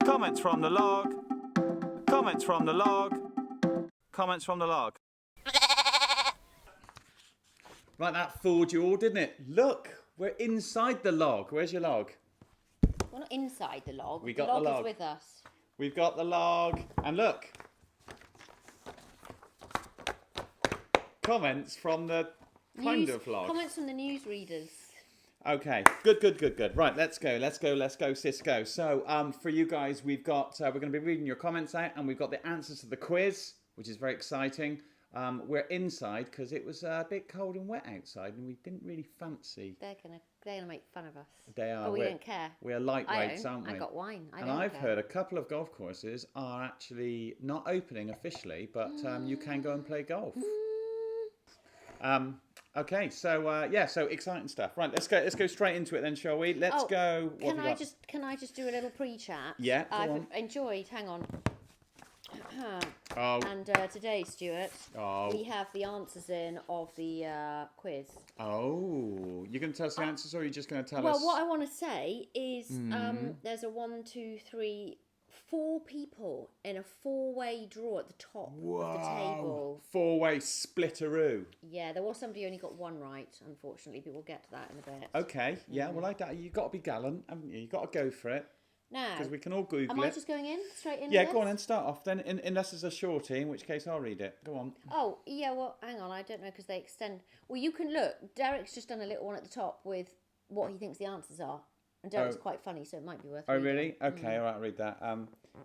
Comments from the log. Comments from the log. Comments from the log. Right, that fooled you all, didn't it? Look, we're inside the log. Where's your log? We're not inside the log. We got the log. the log. Is with us. We've got the log. And look. Comments from the kind of log. Comments from the newsreaders. Okay, good. Right, let's go, Cisco. So, for you guys, we've got, we're going to be reading your comments out, and we've got the answers to the quiz, which is very exciting. We're inside because it was a bit cold and wet outside, and we didn't really fancy. They're gonna make fun of us. They are. But we don't care. We are lightweights, aren't we? I got wine. I've heard a couple of golf courses are actually not opening officially, but you can go and play golf. Okay, so so exciting stuff. Right, let's go straight into it then, shall we? Let's go. Can I just do a little pre-chat? Yeah, go I've on. enjoyed. Hang on. Oh. And today, Stuart, we have the answers in of the quiz. Oh, you're going to tell us the answers, or are you just going to tell us? Well, what I want to say is there's a 1, 2, 3, 4 people in a 4-way draw at the top of the table. 4-way splitteroo. Yeah, there was somebody who only got 1 right, unfortunately, but we'll get to that in a bit. Okay, yeah, well, you've got to be gallant, haven't you? You've got to go for it. Now, because we can all Google it. Am I just going in straight in? Yeah, go on and start off then, unless it's a shorty, in which case I'll read it. Go on. Oh, yeah, well, hang on, I don't know because they extend. Well, you can look. Derek's just done a little one at the top with what he thinks the answers are. And Derek's quite funny, so it might be worth reading. Oh, really? Okay, all right, I'll read that.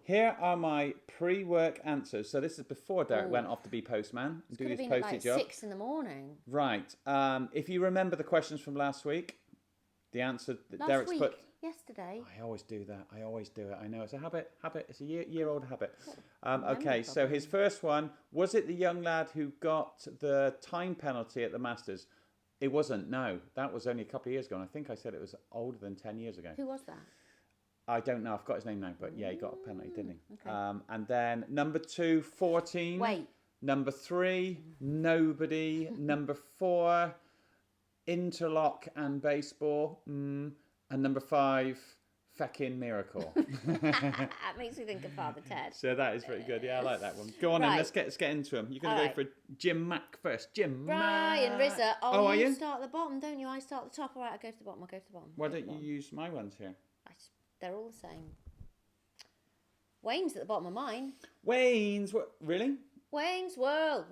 Here are my pre-work answers. So this is before Derek went off to be postman and do his postie job. 6 in the morning. Right. If you remember the questions from last week, the answer that Derek's put... Yesterday. I always do that. I always do it. I know it's a habit. It's a year-old habit. Okay, so his first one, was it the young lad who got the time penalty at the Masters? It wasn't, no. That was only a couple of years ago, and I think I said it was older than 10 years ago. Who was that? I don't know. I've got his name now, but yeah, he got a penalty, didn't he? Okay. And then number 2, 14. Wait. Number 3, nobody. Number 4, interlock and baseball. And number 5, feckin' miracle. That makes me think of Father Ted. So that is pretty good. Yeah, I like that one. Go on then, let's get into them. You're going to go for Jim Mack first. Jim Mack. Brian Rizza. Oh, are you? Start at the bottom, don't you? I start at the top. All right, I'll go to the bottom. Why don't you use my ones here? They're all the same. Wayne's at the bottom of mine. Wayne's, what? Really? Wayne's World.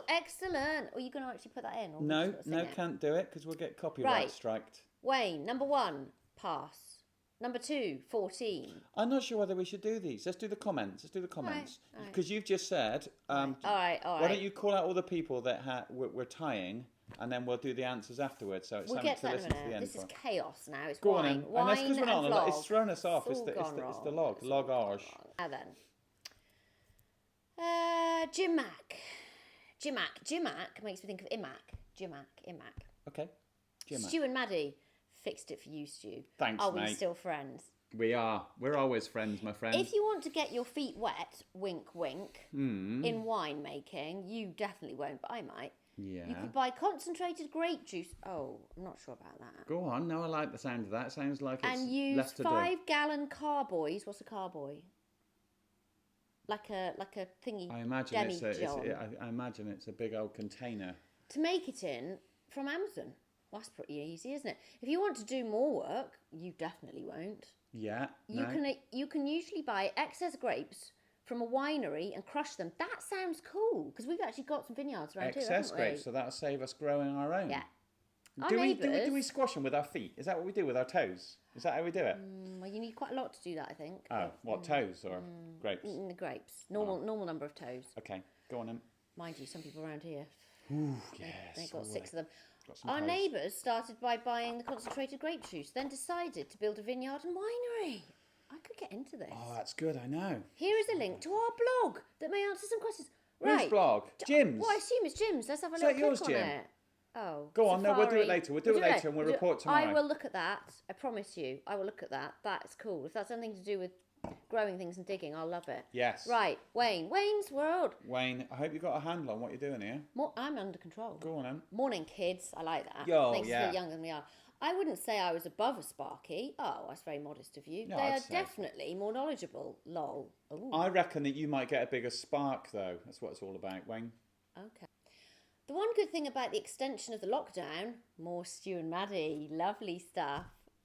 Excellent. Are you going to actually put that in? Or No, can't do it because we'll get copyright striked. Wayne, number 1, pass. Number 2, 14. I'm not sure whether we should do these. Let's do the comments. Because you've just said... all right. Why don't you call out all the people that we're tying, and then we'll do the answers afterwards. So it's something to listen to the end. This is chaos now. It's Go wine. on, Wine and that's because we're not on vlog. It's thrown us off. It's the log. Log-arge. Now then. Jim Mack. Jim Mack makes me think of Imac. Jim Mack. Okay. Jim Mack. Stu and Maddie fixed it for you, Stu. Thanks, Are mate. we still friends? We are. We're always friends, my friend. If you want to get your feet wet, wink, wink, in wine making, you definitely won't, but I might. Yeah. You could buy concentrated grape juice. Oh, I'm not sure about that. Go on. No, I like the sound of that. Sounds like it's and use less to do. 5-gallon carboys. What's a carboy? Like a thingy. I imagine it's a big old container. To make it in from Amazon. Well, that's pretty easy, isn't it? If you want to do more work, you definitely won't. Yeah. You can usually buy excess grapes from a winery and crush them. That sounds cool because we've actually got some vineyards around here. Excess grapes, so that'll save us growing our own. Yeah. Do we squash them with our feet? Is that what we do with our toes? Is that how we do it? Well, you need quite a lot to do that, I think. Oh, what, toes or grapes? The grapes. Normal number of toes. Okay, go on then. Mind you, some people around here. Ooh, yes. They've got 6 of them. Our neighbours started by buying the concentrated grape juice, then decided to build a vineyard and winery. I could get into this. Oh, that's good, I know. Here is a link to our blog that may answer some questions. Whose blog? Jim's? Well, I assume it's Jim's. Let's have a Is little that yours, click on Jim? it. Oh. Go on, no, we'll do it Safari. later. We'll do it later and we'll report tomorrow. I will look at that. I promise you. I will look at that. That's cool. If that's something to do with growing things and digging, I'll love it. Yes. Right, Wayne. Wayne's World. Wayne, I hope you got a handle on what you're doing here. I'm under control. Go on, then. Morning, kids. I like that. Yo, Makes us yeah. feel younger than we are. I wouldn't say I was above a Sparky. Oh, that's very modest of you. No, they I'd are say. definitely more knowledgeable. Lol. Ooh. I reckon that you might get a bigger spark, though. That's what it's all about, Wayne. Okay. The one good thing about the extension of the lockdown, more Stu and Maddie, lovely stuff.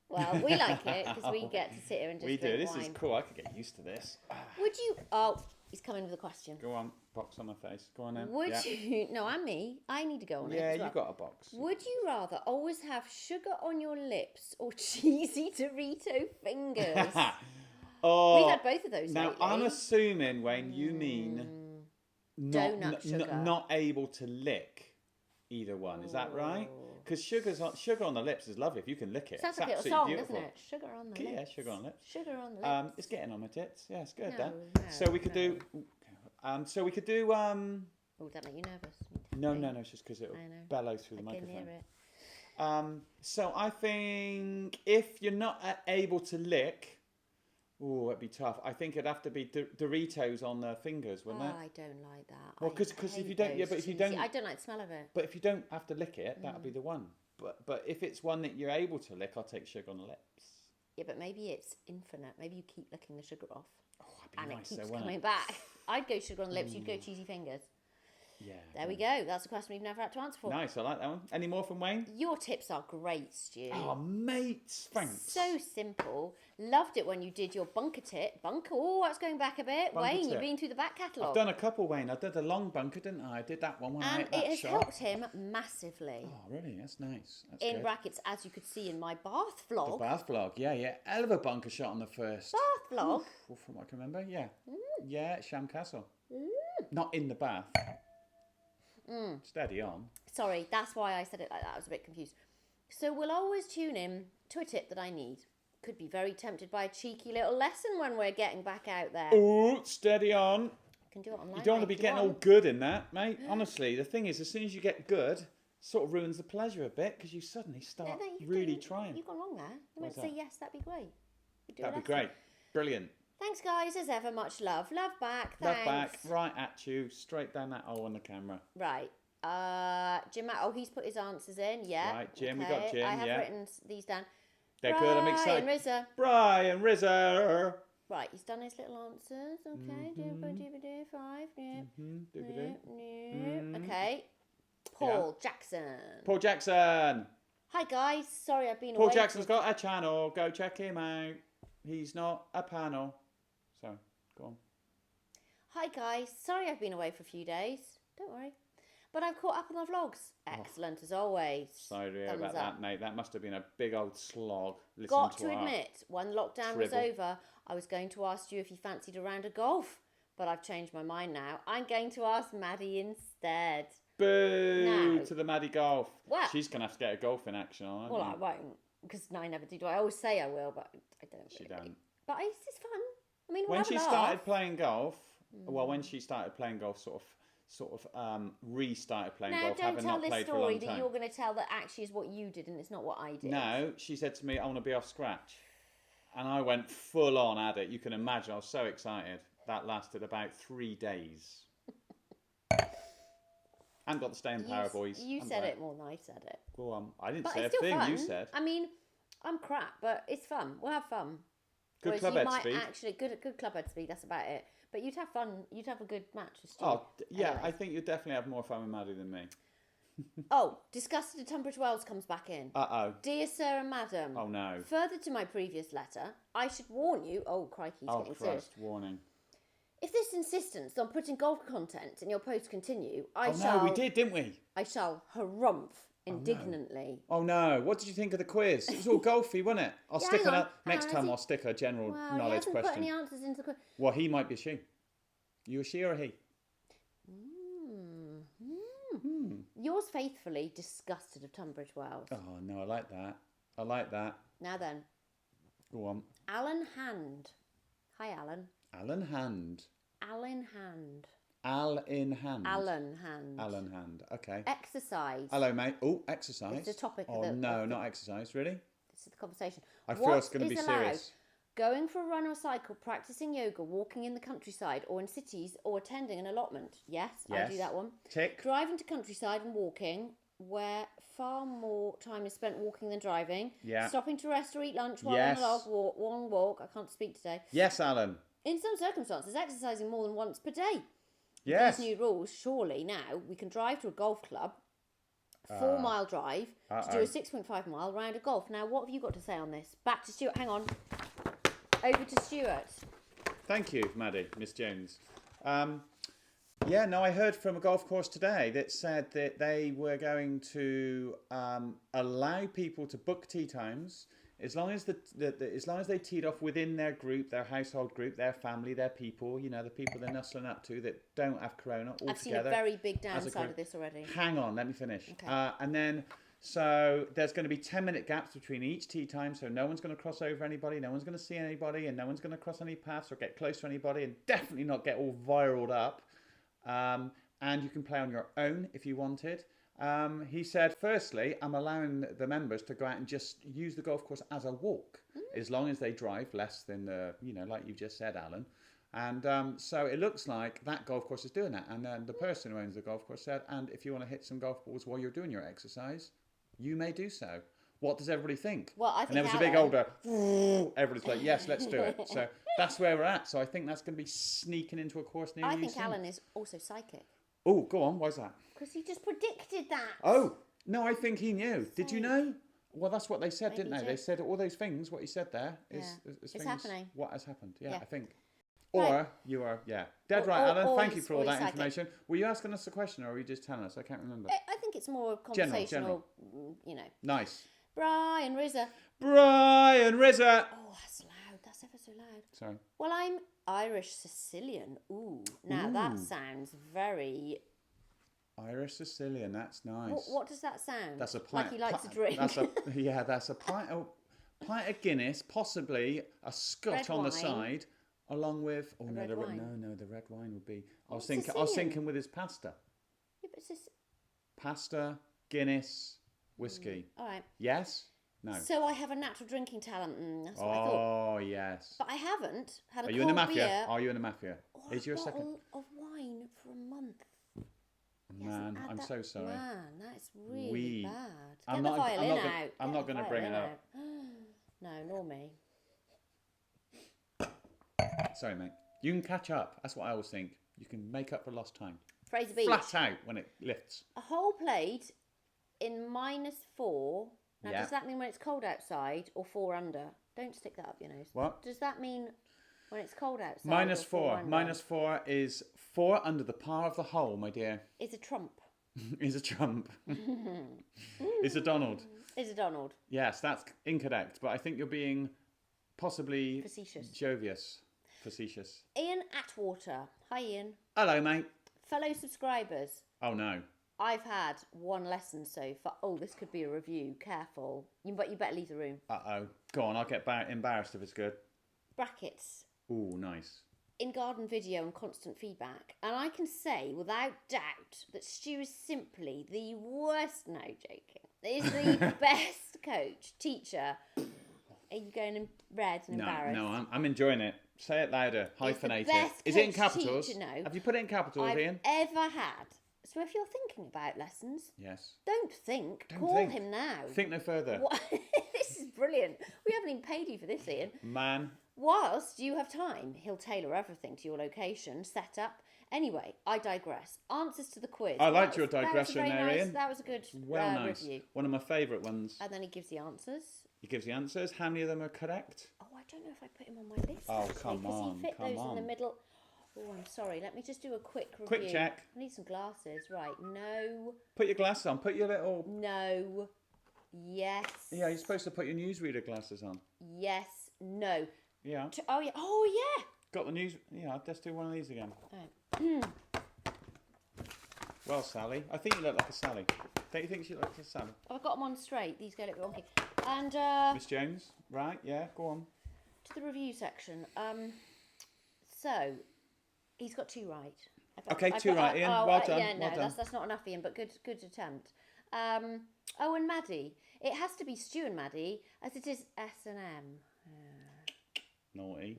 Well, we like it because we get to sit here and just We do. drink This wine. is cool. I could get used to this. Would you? Oh, he's coming with a question. Go on, box on my face. Go on, then. Would yeah. you? No, I'm me. I need to go on it. Yeah, as you well. got a box. Would you rather always have sugar on your lips or cheesy Dorito fingers? Oh, We've had both of those now lately. I'm assuming, Wayne, you mean Donut sugar. not able to lick either one. Is that right? Because sugar on the lips is lovely if you can lick it. Sounds It's like a little absolutely song, beautiful. doesn't it? Sugar on the lips. Yeah, sugar on the lips. Sugar on the lips. It's getting on my tits. Yeah, it's good. No, That. no, So we could no. do. So we could do. Oh, that make you nervous? No, it's just because it'll I know. bellow through the I can microphone. hear it. So I think if you're not able to lick, oh, it'd be tough. I think it'd have to be Doritos on the fingers, wouldn't it? I don't like that. Well, I 'cause if hate you don't- yeah, those but if you cheesy- don't- I don't like the smell of it. But if you don't have to lick it, that'll be the one. But if it's one that you're able to lick, I'll take sugar on the lips. Yeah, but maybe it's infinite. Maybe you keep licking the sugar off, Oh, that'd be and nice, it keeps though, wouldn't coming it? back. I'd go sugar on the lips. You'd go cheesy fingers. Yeah. There we go. That's a question we've never had to answer for. Nice, I like that one. Any more from Wayne? Your tips are great, Stu. Oh, mate, thanks. So simple. Loved it when you did your bunker tip. Bunker. Oh, that's going back a bit. Bunker Wayne, tip. you've been through the back catalogue. I've done a couple, Wayne. I did a long bunker, didn't I? I did that one when I and ate that it has shot. helped him massively. Oh, really? That's nice. That's In good. brackets, as you could see in my bath vlog. The bath vlog, yeah. Hell of a bunker shot on the first. Bath vlog? Oof, from what I can remember, yeah. Yeah, at Sham Castle. Not in the bath. Steady on. Sorry, that's why I said it like that. I was a bit confused. So we'll always tune in to a tip that I need. Could be very tempted by a cheeky little lesson when we're getting back out there. Ooh, steady on. You can do it online. You don't want to mate, be if getting all want. good in that, mate. Honestly, the thing is, as soon as you get good, sort of ruins the pleasure a bit because you suddenly start No, you've really gone- trying. You've gone wrong there. You meant to say yes, that'd be great. You do a That'd be lesson. great. Brilliant. Thanks, guys. As ever, much love. Love back. Love Thanks. back, right at you, straight down that hole on the camera. Right. Jim. Oh, he's put his answers in. Yeah. Right, Jim, we got Jim, I have yeah. written these down. They're good, I'm excited. Brian Rizza. Brian Rizzer. Right, he's done his little answers. Okay. Five. Okay. Paul Jackson. Paul Jackson. Hi, guys. Sorry, I've been Paul away. Jackson's got a channel. Go check him out. He's not a panel. So, go on. Hi, guys. Sorry, I've been away for a few days. Don't worry. But I've caught up on the vlogs. Excellent as always. Sorry to hear Thumbs about up. that, mate. That must have been a big old slog. Listen Got to to our admit, when lockdown was tribble. over, I was going to ask you if you fancied a round of golf. But I've changed my mind now. I'm going to ask Maddie instead. Boo No. to the Maddie Golf. Well- She's going to have to get a golf in action on, aren't Well, you? I won't, because I never do. I always say I will, but I don't. She really. don't. But it's fun. I mean, we'll When have a she laugh. started playing golf, well, when she started playing golf, sort of restarted playing Now, golf, don't having tell not this played for a story long that time. you're going to tell that actually is what you did and it's not what I did. No, she said to me, I want to be off scratch. And I went full on at it. You can imagine, I was so excited. That lasted about 3 days. And got the staying power, boys. You I'm said glad. it more than I said it. Go on. I didn't But say a it's still thing, fun. you said. I mean, I'm crap, but it's fun. We'll have fun. Good Whereas club you head might speed. actually good club head speed. That's about it. But you'd have fun. You'd have a good match with Stu. Oh, yeah, Anyway. I think you definitely have more fun with Maddie than me. Oh, Disgusted at Tunbridge Wells comes back in. Uh-oh. Dear Sir and Madam. Oh, no. Further to my previous letter, I should warn you. Oh, crikey, he's Oh, getting serious. Christ, warning. If this insistence on putting golf content in your post continue, I Oh, shall. no, we did, didn't we? I shall harumph indignantly. Oh, no. What did you think of the quiz? It was all golfy, wasn't it? I'll Yeah, stick hang a... on. Next Hang on, time has I'll stick a general Well, he knowledge hasn't put question. any answers into the quiz. Well, he might be a she. You a she or a he? Yours faithfully, Disgusted of Tunbridge Wells. Oh, no, I like that. I like that. Now then, Go on. Alan Hand. Hi, Alan. Alan Hand. Alan Hand. Al in hand. Alan Hand. Alan hand. Okay. Exercise. Hello, mate. Oh, exercise. It's the topic Oh, of the... no, not exercise. Really? This is the conversation. I feel it's going to be allowed? serious. Going for a run or cycle, practicing yoga, walking in the countryside or in cities, or attending an allotment. Yes, I do that one. Tick. Driving to countryside and walking, where far more time is spent walking than driving. Yeah. Stopping to rest or eat lunch while on a long walk. I can't speak today. Yes, Alan. In some circumstances, exercising more than once per day. Yes. These new rules, surely now we can drive to a golf club, 4-mile drive, to do a 6.5 mile round of golf. Now, what have you got to say on this? Back to Stuart. Hang on. Over to Stuart. Thank you, Maddie, Miss Jones. I heard from a golf course today that said that they were going to allow people to book tee times as long as as long as they teed off within their group, their household group, their family, their people, the people they're nuzzling up to that don't have corona all I've together. seen a very big downside of this already. Hang on, let me finish. Okay. And then, so there's going to be 10-minute gaps between each tee time, so no one's going to cross over anybody, no one's going to see anybody, and no one's going to cross any paths or get close to anybody, and definitely not get all viraled up. And you can play on your own if you wanted. He said, firstly, I'm allowing the members to go out and just use the golf course as a walk, as long as they drive less than, like you just said, Alan. And so it looks like that golf course is doing that. And then the person who owns the golf course said, and if you want to hit some golf balls while you're doing your exercise, you may do so. What does everybody think? Well, I think and there was a big older, everybody's like, yes, let's do it. So that's where we're at. So I think that's going to be sneaking into a course near you I think soon. Alan is also psychic. Oh, go on. Why's that? Because he just predicted that. Oh, no, I think he knew. Did you know? Well, that's what they said, Maybe didn't they? he They did. said all those things, what he said there is It's things, happening. What has happened, yeah. I think. Right. Or you are, dead right, Alan. Thank you for all that information. Were you asking us a question or were you just telling us? I can't remember. I think it's more conversational, Nice. Brian Rizza. Brian Rizza. Oh, that's loud. That's ever so loud. Sorry. Well, I'm Irish Sicilian. Ooh. Now, that sounds very... Irish Sicilian, that's nice. What does that sound? That's a pint. Like he likes to drink. That's a pint of Guinness, possibly a Scotch on the side, along with the red wine would be. I was thinking with his pasta. Yeah, but it's pasta, Guinness, whiskey. All right. Yes? No. So I have a natural drinking talent. That's what I thought. Oh, yes. But I haven't had a Are you in the cold mafia? beer Are you in the mafia? Is your second? bottle of wine for a month. Man, I'm so sorry. Man, that's really bad. Get I'm the not- violin I'm not out. I'm not going to bring it up. No, nor me. Sorry, mate. You can catch up. That's what I always think. You can make up for lost time. Fraser Beach. Flat out when it lifts. A whole plate in -4. Now, Yeah. does that mean when it's cold outside or 4 under? Don't stick that up your nose. What? Does that mean when it's cold outside? -4. -4 is 4 under the par of the hole, my dear. Is a trump. Is a Trump. Is a Donald. Is a Donald. Yes, that's incorrect. But I think you're being possibly Facetious. Facetious. Ian Atwater. Hi, Ian. Hello, mate. Fellow subscribers. Oh, no. I've had one lesson so far. Oh, this could be a review. Careful. But you better leave the room. Uh-oh. Go on, I'll get embarrassed if it's good. Brackets. Ooh, nice. In garden video and constant feedback. And I can say without doubt that Stu is simply the worst, no joking, is the best coach, teacher. Are you going in red and embarrassed? No, I'm enjoying it. Say it louder. Hyphenate it. best Is it in coach capitals? teacher, no, Have you put it in capitals, I've Ian? ever had. So if you're thinking about lessons, Yes. don't think. Don't Call think. him now. Think no further. What? This is brilliant. We haven't even paid you for this, Ian. Man. Whilst you have time, he'll tailor everything to your location, setup. Anyway, I digress. Answers to the quiz. I liked your digression that was a there, very Ian. That was a good Well, nice. review. One of my favourite ones. And then he gives the answers. He gives the answers. How many of them are correct? Oh, I don't know if I put him on my list. Oh, actually, come on, Because he fit come those in the on. middle. Oh, I'm sorry. Let me just do a quick review. Quick check. I need some glasses. Right. No. Put your glasses on. Put your little... No. Yes. Yeah, you're supposed to put your newsreader glasses on. Yes. No. Yeah. Oh, yeah. Oh, yeah. Got the news... Yeah, let's do one of these again. Right. Well, Sally. I think you look like a Sally. Don't you think she looks like a Sally? I've got them on straight. These go a little bit wonky. And Miss Jones? Right, yeah, go on. to the review section. So he's got 2 right. Okay, two right, Ian. Well done. Yeah, no, well done. that's not enough, Ian, but good attempt. Oh, and Maddie. It has to be Stu and Maddie, as it is S&M. Naughty.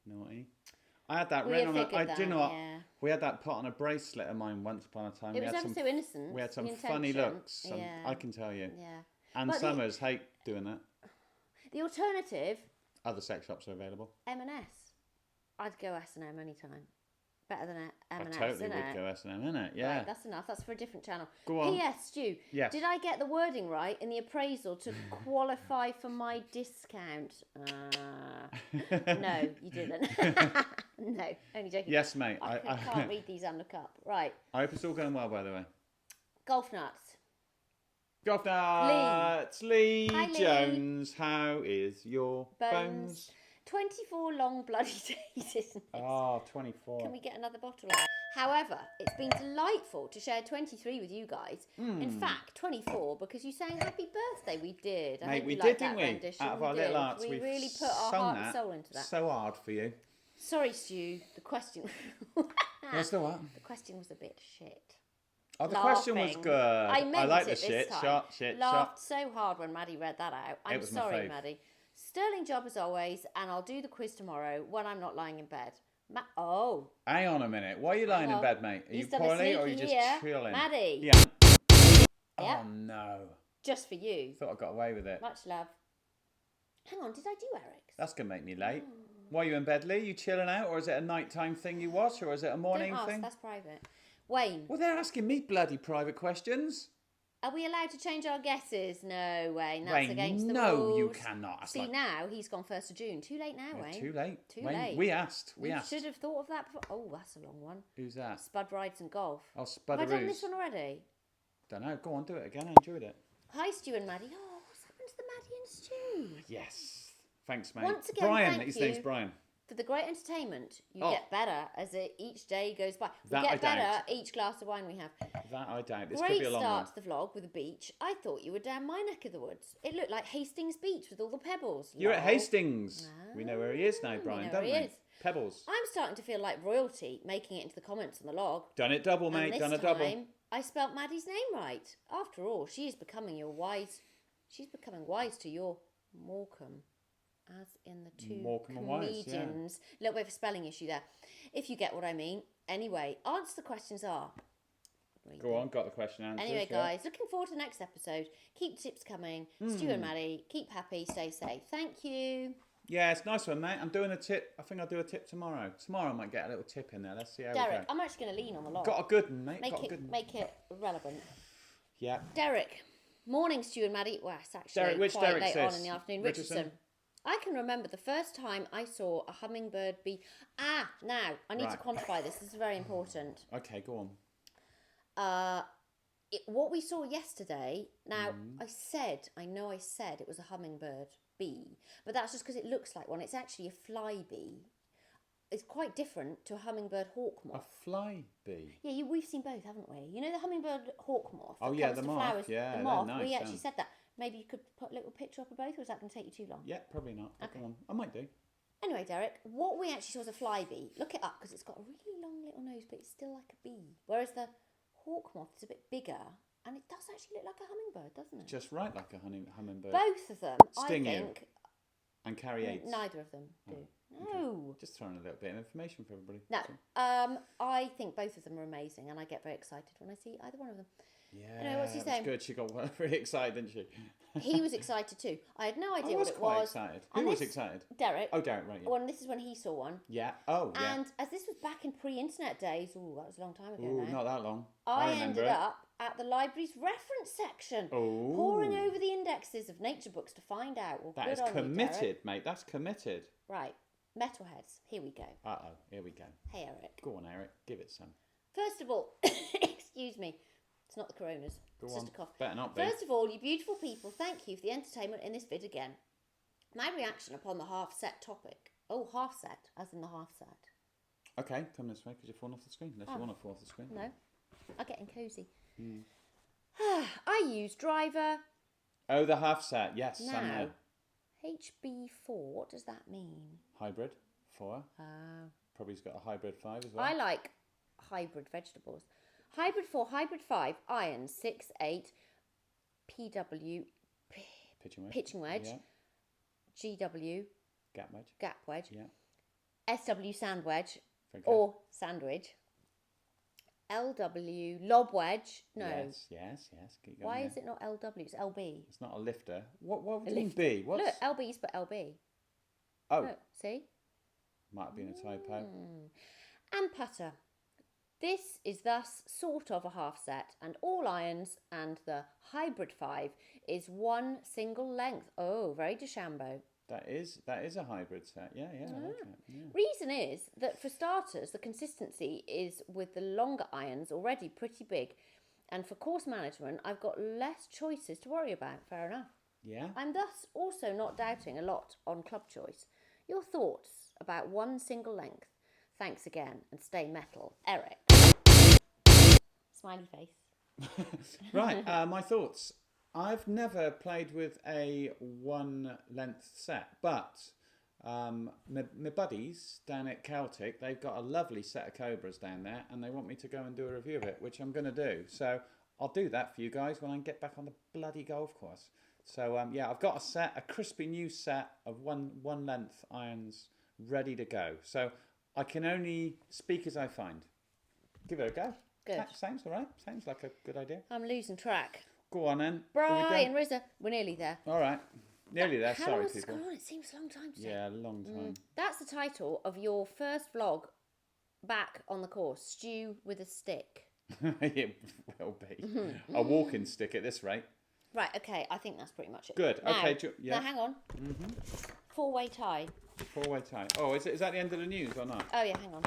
Naughty. I had that We written have on. figured Do you know that, what? yeah. We had that put on a bracelet of mine once upon a time. It was ever so innocent. We had some the funny intention. looks. Yeah. I can tell you. Yeah. Anne But Summers hate doing that. The alternative, Other sex shops are available. M&S. I'd go S&M anytime. Better than M&S, I totally isn't would it? go S&M, innit? Yeah. Right, that's enough. That's for a different channel. Go on. P.S. Stu, Yes. did I get the wording right in the appraisal to qualify for my discount? No, you didn't. No, only joking. Yes, mate. I can't read these and look up. Right. I hope it's all going well, by the way. Golf nuts. Golf nuts. Lee Hi, Lee. Jones. How is your bones? 24 long bloody days, isn't it? Oh, 24. Can we get another bottle? However, it's been delightful to share 23 with you guys. In fact, 24, because you sang happy birthday. We did. I Mate, hope we you did, liked didn't that we? rendition. Out of our little arts, we we've really put our sung heart that and soul into that. so hard for you. Sorry, Stu. The question. What's the what? The question was a bit shit. Oh, the question was Laughing. good. I meant like it the this shit. time. Shit. Laughed so hard when Maddie read that out. I'm was my sorry, fave. Maddie. Sterling job as always, and I'll do the quiz tomorrow when I'm not lying in bed. Hang on a minute. Why are you lying in bed, mate? Are you He's done a poorly or are you sneaky just here. chilling? Maddie. Yeah. Yeah. Oh, no. Just for you. Thought I got away with it. Much love. Hang on, did I do Eric's? That's going to make me late. Why are you in bed, Lee? You chilling out, or is it a nighttime thing you watch, or is it a morning Don't ask, thing? that's private. Wayne, Well, they're asking me bloody private questions. are we allowed to change our guesses? No, Wayne, that's Wayne, against the no, rules. you cannot. That's See, like- now he's gone 1st of June. Too late now, Yeah, Wayne. too late. Too Wayne, late. We asked. You should have thought of that before. Oh, that's a long one. Who's that? Spud rides and golf. Oh, Have I done Spudderoos. this one already? Don't know. Go on, do it again. I enjoyed it. Hi, Stu and Maddie. Oh, what's happened to the Maddie and Stu? Yes. Thanks, mate. Once again, Brian. thank His you. name's Brian. For the great entertainment, you Oh. get better as each day goes by. We That get I better doubt. each glass of wine we have. That I doubt. This could Great be a long start one. to the vlog with a beach. I thought you were down my neck of the woods. It looked like Hastings Beach with all the pebbles. You're at Lol. Hastings. We know where he is now, we Brian, know don't where we? he is. Pebbles. I'm starting to feel like royalty making it into the comments on the log. Done it double, And mate. this Done a double. time, I spelt Maddie's name right. After all, she is becoming She's becoming wise to your Morecambe, as in the two Morecambe and Wise, comedians. Little bit of a spelling issue there, if you get what I mean. Anyway, answer the questions are. Go on, got the question answered. Anyway, yeah. guys, looking forward to the next episode. Keep the tips coming. Stu and Maddie, keep happy, stay safe. Thank you. Yeah, it's a nice one, mate. I'm doing a tip. I think I'll do a tip tomorrow. Tomorrow I might get a little tip in there. Let's see how we Derek, go. I'm actually going to lean on the log. Got a good one, mate. Make got a good one. make it relevant. Yeah. Derek, morning, Stu and Maddie. Well, it's actually Derek, which quite Derek late says? on in the afternoon. Richardson? Richardson. I can remember the first time I saw a hummingbird bee. Now I need to Right. quantify this. This is very important. Okay, go on. What we saw yesterday. Now I know I said it was a hummingbird bee, but that's just because it looks like one. It's actually a fly bee. It's quite different to a hummingbird hawk A moth. fly bee. Yeah, we've seen both, haven't we? You know the hummingbird hawk moth. Oh, that yeah, comes the to moth. Flowers, Yeah, the they're moth. nice, We actually yeah. said that. Maybe you could put a little picture up of both, or is that going to take you too long? Yeah, probably not. But Okay. Go on. I might do. Anyway, Derek, what we actually saw was a fly bee. Look it up because it's got a really long little nose, but it's still like a bee. Whereas the hawk moth is a bit bigger, and it does actually look like a hummingbird, doesn't it? Just right like a hummingbird. Both of them, Sting I you. think. And carry AIDS. Neither of them do. No. Just throwing a little bit of information for everybody. No. So- I think both of them are amazing, and I get very excited when I see either one of them. Yeah. Anyway, what's he that's saying? good. She got really excited, didn't she? He was excited too. I had no I idea was what it quite was. excited. And Who was this- excited? Derek. Oh, Derek, right. Yeah. Well, this is when he saw one. Yeah. Oh, yeah. And as this was back in pre-internet days, that was a long time ago Ooh, now. not that long. I remember ended it. up at the library's reference section, Oh. poring over the indexes of nature books to find out. Well, That good is on you, Derek. committed, mate. That's committed. Right, metalheads. Here we go. Uh-oh. Here we go. Hey, Eric. Go on, Eric. Give it some. First of all, excuse me. It's not the coronas. Go It's on. just a cough. Better not be. First of all, you beautiful people, thank you for the entertainment in this vid again. My reaction upon the half-set topic. Oh, half-set, as in the half-set. Okay, come this way because you're falling off the screen. Unless you want to fall off the screen. No, I'm getting cosy. I use driver. Oh, the half set. Yes, I Now, know. HB4, what does that mean? Hybrid 4. Probably has got a hybrid 5 as well. I like hybrid vegetables. Hybrid 4, hybrid 5, iron 6, 8, PW, pitching wedge, Yeah. GW, Gap wedge. Yeah. SW, sand wedge, Very good. or sandwich. LW, lob wedge. No. Yes. Keep going. Why is it not LW? It's LB. It's not a lifter. What would you mean B? What's... Look, LB's but LB. Oh. Look, see? Might have been a typo. And putter. This is thus sort of a half set, and all irons, and the hybrid 5 is one single length. Oh, very DeChambeau. That is a hybrid set. Yeah, I like it. Yeah. Reason is that for starters, the consistency is with the longer irons already pretty big, and for course management, I've got less choices to worry about. Fair enough. Yeah. I'm thus also not doubting a lot on club choice. Your thoughts about one single length? Thanks again, and stay metal, Eric. Smiley face. Right, my thoughts. I've never played with a one length set, but my buddies down at Celtic, they've got a lovely set of Cobras down there, and they want me to go and do a review of it, which I'm going to do. So I'll do that for you guys when I get back on the bloody golf course. So yeah, I've got a crispy new set of one length irons ready to go. So I can only speak as I find. Give it a go. Good. Sounds all right. Sounds like a good idea. I'm losing track. Go on then. Brian, Rizza, we're nearly there. All right. Nearly there. How Sorry, long's people. gone on? It seems a long time to Yeah, a long time. That's the title of your first vlog back on the course. Stew with a stick. It will be. A walking stick at this rate. Right, okay, I think that's pretty much it. Good. Now, Okay. Yeah. Now, hang on. Four-way tie. Four-way tie. Oh, is that the end of the news or not? Oh, yeah, hang on.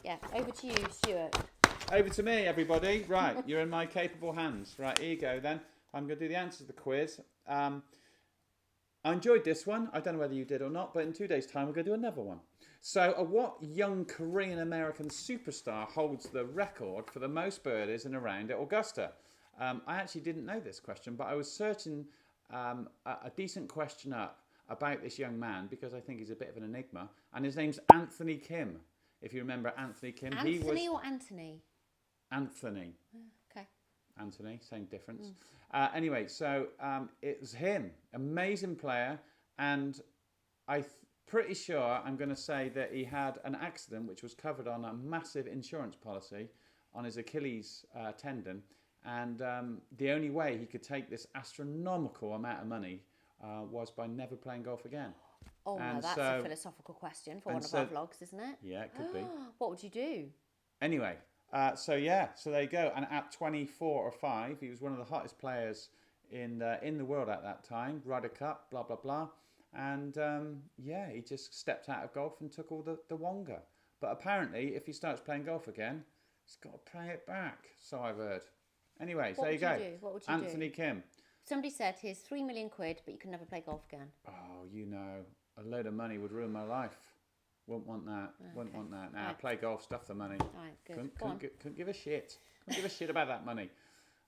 Yeah, over to you, Stuart. Over to me, everybody. Right, you're in my capable hands. Right, here you go then. I'm going to do the answer to the quiz. I enjoyed this one. I don't know whether you did or not, but in 2 days' time, we're going to do another one. So, what young Korean-American superstar holds the record for the most birdies in a round at Augusta? I actually didn't know this question, but I was searching a decent question up about this young man because I think he's a bit of an enigma, and his name's Anthony Kim. If you remember Anthony Kim, Anthony or Anthony? Anthony. Okay. Anthony, same difference. Anyway, so it was him, amazing player, and I'm pretty sure I'm going to say that he had an accident which was covered on a massive insurance policy on his Achilles tendon, and the only way he could take this astronomical amount of money was by never playing golf again. Oh, no, that's a philosophical question for one of our vlogs, isn't it? Yeah, it could be. What would you do? Anyway, so there you go. And at 24 or 5, he was one of the hottest players in the world at that time. Ryder Cup, blah blah blah, and yeah, he just stepped out of golf and took all the wonga. But apparently, if he starts playing golf again, he's got to pay it back. So I've heard. Anyway, so there you go. What would you Anthony do? Kim. Somebody said, "Here's 3 million quid, but you can never play golf again." Oh, you know, a load of money would ruin my life. Wouldn't want that. Okay. Wouldn't want that. Now, play golf, stuff the money. Right, good. Couldn't give a shit. Couldn't give a shit about that money.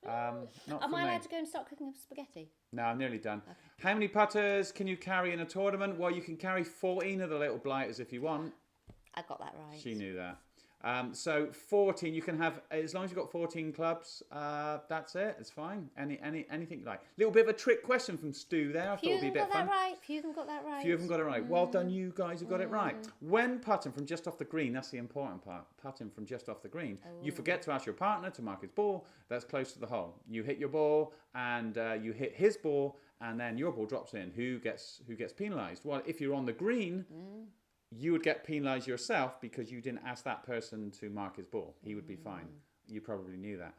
Not Am for I me. allowed to go and start cooking spaghetti? No, I'm nearly done. Okay. How many putters can you carry in a tournament? Well, you can carry 14 of the little blighters if you want. I got that right. She knew that. So 14, you can have, as long as you've got 14 clubs, that's it. It's fine. Anything you like. Little bit of a trick question from Stu there. I thought it'd be a bit fun. Few of them got that right. Few of them got it right. Well done, you guys who got it right. When putting from just off the green, that's the important part. Putting from just off the green, you forget to ask your partner to mark his ball that's close to the hole. You hit your ball and you hit his ball, and then your ball drops in. Who gets penalised? Well, if you're on the green, you would get penalised yourself because you didn't ask that person to mark his ball. He would be fine. You probably knew that.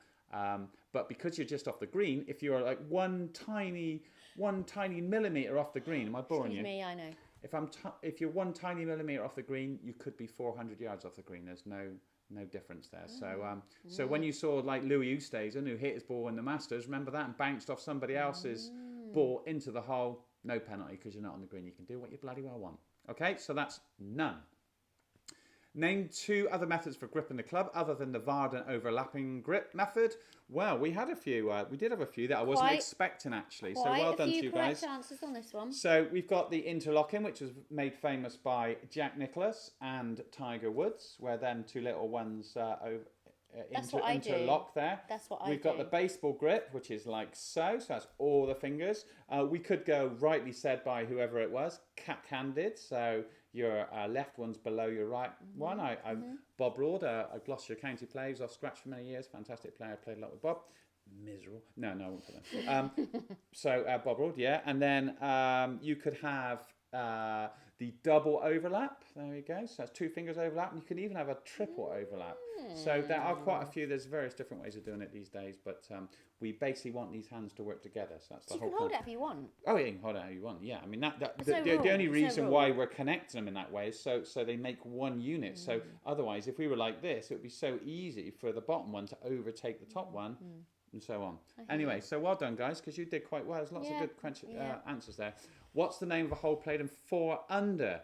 But because you're just off the green, if you're like one tiny millimetre off the green, am I boring you? Excuse me, I know. If you're one tiny millimetre off the green, you could be 400 yards off the green. There's no difference there. So when you saw like Louis Oosthuizen, who hit his ball in the Masters, remember that, and bounced off somebody else's ball into the hole, no penalty because you're not on the green. You can do what you bloody well want. Okay, so that's none. Name 2 other methods for gripping the club other than the Varden overlapping grip method. Well, we had a few. We did have a few that I wasn't expecting, actually. So well done to you guys. Quite a few answers on this one. So we've got the interlocking, which was made famous by Jack Nicklaus and Tiger Woods, where then 2 little ones interlock there. That's what I do. We've got the baseball grip, which is like so. So that's all the fingers. We could go, rightly said by whoever it was, cat-handed. So your left one's below your right one. Bob Roord, a Gloucestershire County player, he was off scratch for many years. Fantastic player. I played a lot with Bob. Miserable. No, I won't put that. So Bob Roord, yeah. And then you could have the double overlap. There we go. So that's 2 fingers overlap. And you can even have a triple overlap. So there are quite a few. There's various different ways of doing it these days. But we basically want these hands to work together. So that's the whole point. You can hold it if you want. Oh, yeah, you can hold it how you want. Yeah, I mean, the only reason why we're connecting them in that way is so they make one unit. So otherwise, if we were like this, it would be so easy for the bottom one to overtake the top one. And so on. Anyway, so well done, guys, because you did quite well. There's lots of good answers there. What's the name of a hole played in 4 under?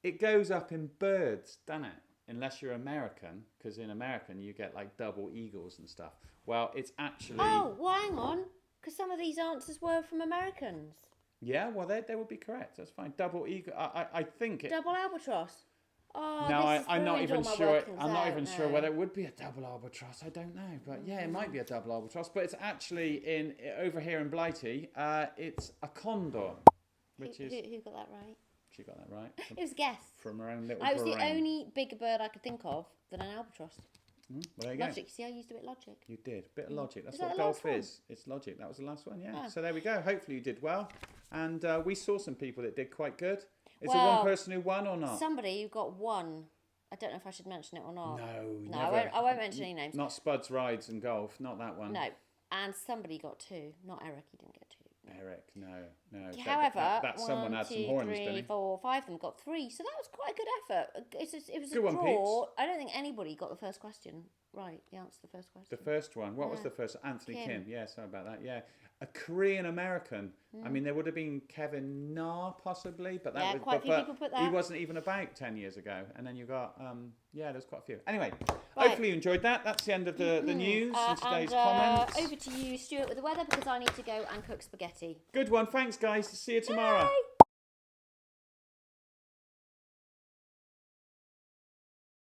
It goes up in birds, doesn't it? Unless you're American, because in American you get like double eagles and stuff. Well, it's actually... Oh, well, hang on, because some of these answers were from Americans. Yeah, well, they would be correct. That's fine. Double eagle. I think it... Double albatross. Oh, no, I'm not even sure. I'm not even sure whether it would be a double albatross. I don't know, but yeah, it might be a double albatross. But it's actually over here in Blighty. It's a condor, which who got that right? She got that right. It was a guess. From her own little. I was the only bigger bird I could think of than an albatross. Well, there you go. Logic. See, I used a bit of logic. You did. Bit of logic. That's what golf is. It's logic. That was the last one. Yeah. So there we go. Hopefully you did well, and we saw some people that did quite good. Is there one person who won or not? Somebody who got 1. I don't know if I should mention it or not. No, I won't mention any names. Not Spuds Rides and Golf, not that one. No, and somebody got 2. Not Eric, he didn't get 2. Eric, no. However, that someone had some horns, didn't he? 3, 4, 5 of them got 3, so that was quite a good effort. It was good a one, draw. I don't think anybody got the first question right. The answer to the first question. The first one. What was the first? Anthony Kim. Yeah, sorry about that. Yeah, a Korean American. I mean, there would have been Kevin Na possibly, but that was quite a few people put that. He wasn't even about 10 years ago. And then you got there's quite a few. Anyway, hopefully you enjoyed that. That's the end of the news and today's comments. Over to you, Stuart, with the weather because I need to go and cook spaghetti. Good one. Thanks, guys. See you tomorrow. Bye.